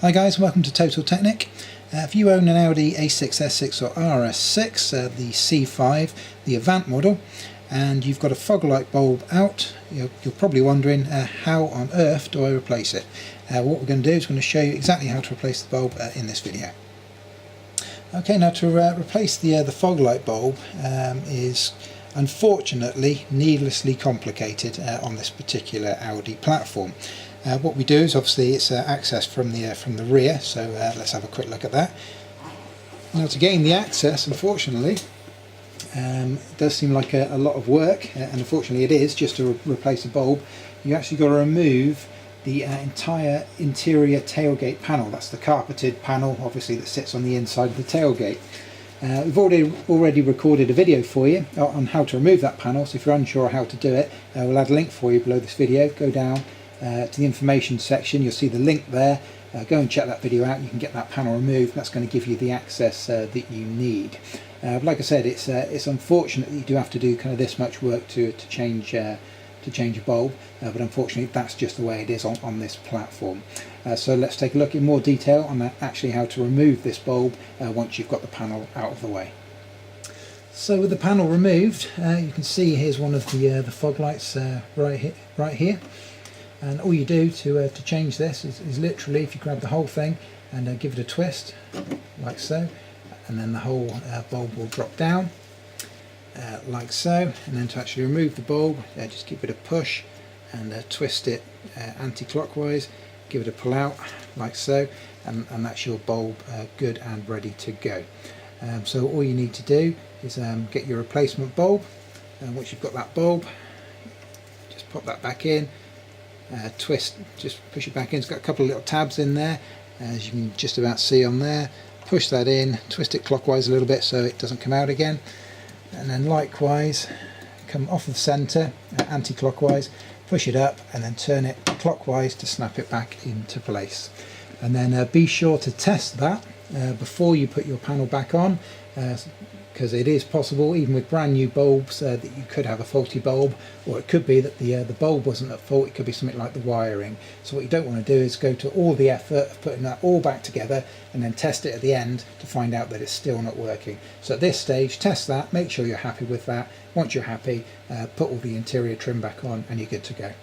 Hi guys, welcome to Total Technik. If you own an Audi A6, S6 or RS6, the C5, the Avant model, and you've got a fog light bulb out, you're probably wondering how on earth do I replace it? What we're going to do is we're going to show you exactly how to replace the bulb in this video. Okay, now to replace the fog light bulb is unfortunately needlessly complicated on this particular Audi platform. What we do is obviously it's access from the rear, so let's have a quick look at that. Now to gain the access, unfortunately, it does seem like a lot of work, and unfortunately it is, just to replace a bulb. You actually got to remove the entire interior tailgate panel. That's the carpeted panel, obviously, that sits on the inside of the tailgate. We've already recorded a video for you on how to remove that panel, so if you're unsure how to do it, we'll add a link for you below this video. Go down to the information section, you'll see the link there. Go and check that video out. You can get that panel removed. That's going to give you the access that you need. Like I said, it's unfortunate that you do have to do kind of this much work to change a bulb, but unfortunately that's just the way it is on this platform. So let's take a look in more detail on actually how to remove this bulb once you've got the panel out of the way. So with the panel removed, you can see here's one of the fog lights right here. And all you do to change this is literally, if you grab the whole thing and give it a twist, like so, and then the whole bulb will drop down, like so. And then to actually remove the bulb, just give it a push and twist it anti-clockwise, give it a pull out, like so, and that's your bulb good and ready to go. So all you need to do is get your replacement bulb, and once you've got that bulb, just pop that back in. Twist, just push it back in. It's got a couple of little tabs in there, as you can just about see on there. Push that in, twist it clockwise a little bit so it doesn't come out again, and then likewise come off of the centre anti-clockwise, push it up and then turn it clockwise to snap it back into place. And then be sure to test that before you put your panel back on, because it is possible, even with brand new bulbs, that you could have a faulty bulb, or it could be that the bulb wasn't at fault. It could be something like the wiring. So what you don't want to do is go to all the effort of putting that all back together and then test it at the end to find out that it's still not working. So at this stage, test that, make sure you're happy with that. Once you're happy, put all the interior trim back on and you're good to go.